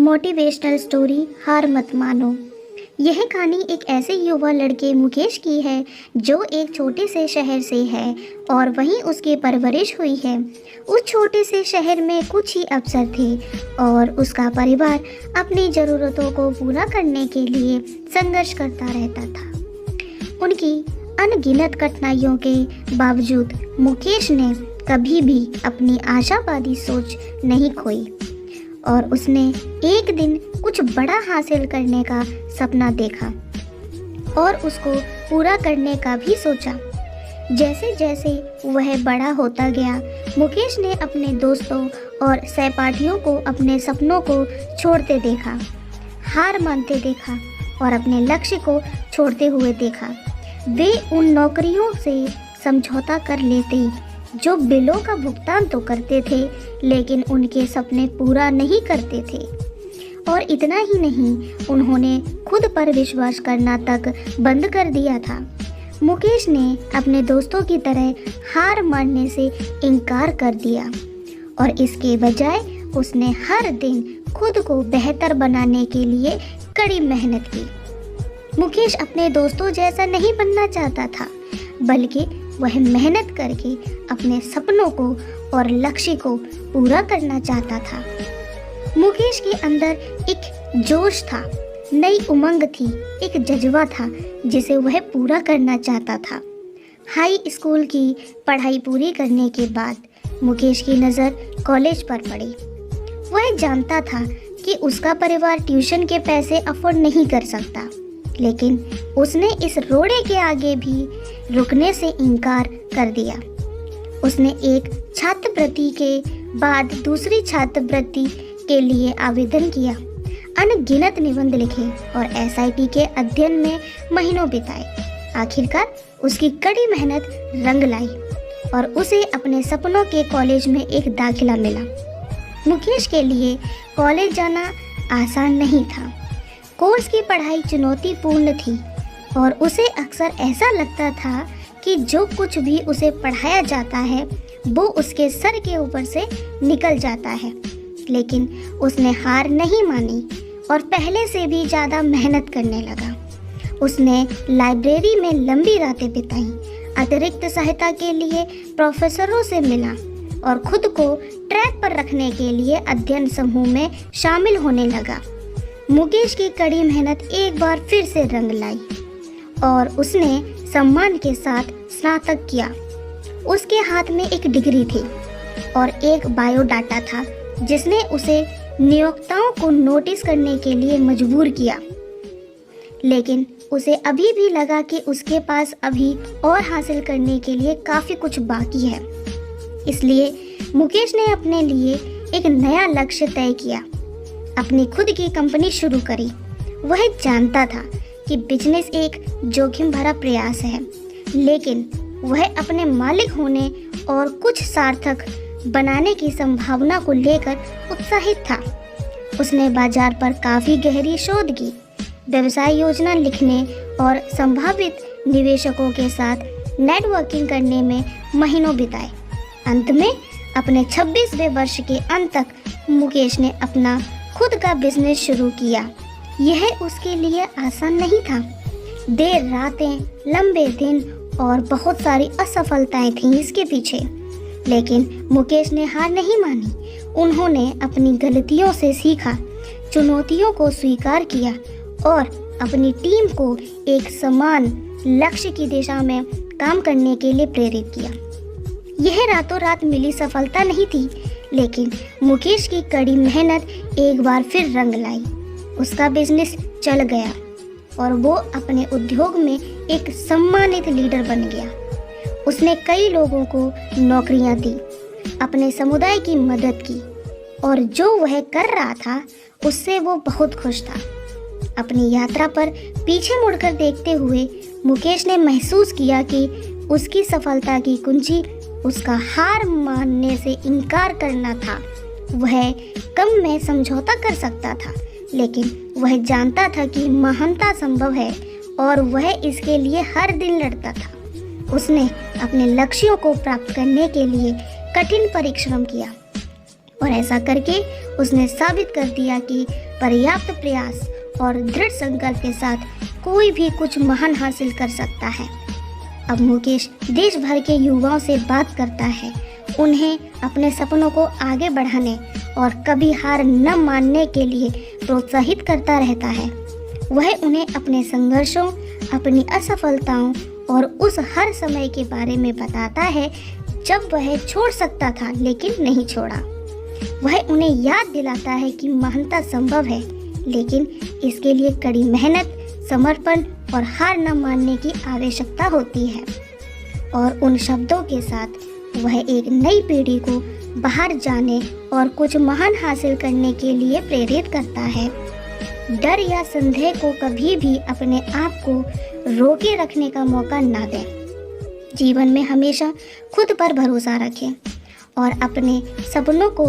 Motivational story हार मत मानो। यह कहानी एक ऐसे युवा लड़के मुकेश की है जो एक छोटे से शहर से है और वहीं उसकी परवरिश हुई है। उस छोटे से शहर में कुछ ही अफसर थे और उसका परिवार अपनी ज़रूरतों को पूरा करने के लिए संघर्ष करता रहता था। उनकी अनगिनत कठिनाइयों के बावजूद मुकेश ने कभी भी अपनी आशावादी सोच नहीं खोई और उसने एक दिन कुछ बड़ा हासिल करने का सपना देखा और उसको पूरा करने का भी सोचा। जैसे जैसे वह बड़ा होता गया, मुकेश ने अपने दोस्तों और सहपाठियों को अपने सपनों को छोड़ते देखा, हार मानते देखा और अपने लक्ष्य को छोड़ते हुए देखा। वे उन नौकरियों से समझौता कर लेते जो बिलों का भुगतान तो करते थे लेकिन उनके सपने पूरा नहीं करते थे। और इतना ही नहीं, उन्होंने खुद पर विश्वास करना तक बंद कर दिया था। मुकेश ने अपने दोस्तों की तरह हार मानने से इनकार कर दिया और इसके बजाय उसने हर दिन खुद को बेहतर बनाने के लिए कड़ी मेहनत की। मुकेश अपने दोस्तों जैसा नहीं बनना चाहता था, बल्कि वह मेहनत करके अपने सपनों को और लक्ष्य को पूरा करना चाहता था। मुकेश के अंदर एक जोश था, नई उमंग थी, एक जज्बा था जिसे वह पूरा करना चाहता था। हाई स्कूल की पढ़ाई पूरी करने के बाद मुकेश की नज़र कॉलेज पर पड़ी। वह जानता था कि उसका परिवार ट्यूशन के पैसे अफोर्ड नहीं कर सकता, लेकिन उसने इस रोड़े के आगे भी रुकने से इनकार कर दिया। उसने एक छात्रवृत्ति के बाद दूसरी छात्रवृत्ति के लिए आवेदन किया, अनगिनत निबंध लिखे और एसआईटी के अध्ययन में महीनों बिताए। आखिरकार उसकी कड़ी मेहनत रंग लाई और उसे अपने सपनों के कॉलेज में एक दाखिला मिला। मुकेश के लिए कॉलेज जाना आसान नहीं था। कोर्स की पढ़ाई चुनौतीपूर्ण थी और उसे अक्सर ऐसा लगता था कि जो कुछ भी उसे पढ़ाया जाता है वो उसके सर के ऊपर से निकल जाता है। लेकिन उसने हार नहीं मानी और पहले से भी ज़्यादा मेहनत करने लगा। उसने लाइब्रेरी में लंबी रातें बिताई, अतिरिक्त सहायता के लिए प्रोफेसरों से मिला और खुद को ट्रैक पर रखने के लिए अध्ययन समूह में शामिल होने लगा। मुकेश की कड़ी मेहनत एक बार फिर से रंग लाई और उसने सम्मान के साथ स्नातक किया। उसके हाथ में एक डिग्री थी और एक बायोडाटा था जिसने उसे नियोक्ताओं को नोटिस करने के लिए मजबूर किया। लेकिन उसे अभी भी लगा कि उसके पास अभी और हासिल करने के लिए काफ़ी कुछ बाकी है। इसलिए मुकेश ने अपने लिए एक नया लक्ष्य तय किया, अपनी खुद की कंपनी शुरू करी। वह जानता था कि बिजनेस एक जोखिम भरा प्रयास है, लेकिन वह अपने मालिक होने और कुछ सार्थक बनाने की संभावना को लेकर उत्साहित था। उसने बाजार पर काफ़ी गहरी शोध की, व्यवसाय योजना लिखने और संभावित निवेशकों के साथ नेटवर्किंग करने में महीनों बिताए। अंत में अपने 26वें वर्ष के अंत तक मुकेश ने अपना खुद का बिजनेस शुरू किया। यह उसके लिए आसान नहीं था। देर रातें, लंबे दिन और बहुत सारी असफलताएं थीं इसके पीछे, लेकिन मुकेश ने हार नहीं मानी। उन्होंने अपनी गलतियों से सीखा, चुनौतियों को स्वीकार किया और अपनी टीम को एक समान लक्ष्य की दिशा में काम करने के लिए प्रेरित किया। यह रातों रात मिली सफलता नहीं थी, लेकिन मुकेश की कड़ी मेहनत एक बार फिर रंग लाई। उसका बिजनेस चल गया और वो अपने उद्योग में एक सम्मानित लीडर बन गया। उसने कई लोगों को नौकरियां दी, अपने समुदाय की मदद की और जो वह कर रहा था उससे वो बहुत खुश था। अपनी यात्रा पर पीछे मुड़कर देखते हुए मुकेश ने महसूस किया कि उसकी सफलता की कुंजी उसका हार मानने से इनकार करना था। वह कम में समझौता कर सकता था, लेकिन वह जानता था कि महानता संभव है और वह इसके लिए हर दिन लड़ता था। उसने अपने लक्ष्यों को प्राप्त करने के लिए कठिन परिश्रम किया और ऐसा करके उसने साबित कर दिया कि पर्याप्त प्रयास और दृढ़ संकल्प के साथ कोई भी कुछ महान हासिल कर सकता है। अब मुकेश देश भर के युवाओं से बात करता है, उन्हें अपने सपनों को आगे बढ़ाने और कभी हार न मानने के लिए प्रोत्साहित करता रहता है। वह उन्हें अपने संघर्षों, अपनी असफलताओं और उस हर समय के बारे में बताता है जब वह छोड़ सकता था लेकिन नहीं छोड़ा। वह उन्हें याद दिलाता है कि महानता संभव है, लेकिन इसके लिए कड़ी मेहनत, समर्पण और हार न मानने की आवश्यकता होती है। और उन शब्दों के साथ वह एक नई पीढ़ी को बाहर जाने और कुछ महान हासिल करने के लिए प्रेरित करता है। डर या संदेह को कभी भी अपने आप को रोके रखने का मौका ना दें। जीवन में हमेशा खुद पर भरोसा रखें और अपने सपनों को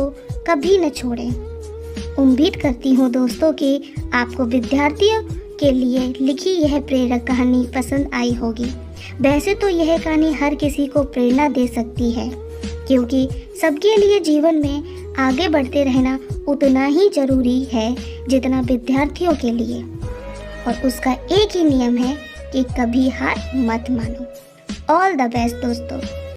कभी न छोड़ें। उम्मीद करती हूँ दोस्तों कि आपको विद्यार्थियों के लिए लिखी यह प्रेरक कहानी पसंद आई होगी। वैसे तो यह कहानी हर किसी को प्रेरणा दे सकती है, क्योंकि सबके लिए जीवन में आगे बढ़ते रहना उतना ही जरूरी है जितना विद्यार्थियों के लिए। और उसका एक ही नियम है कि कभी हार मत मानो। ऑल द बेस्ट दोस्तों।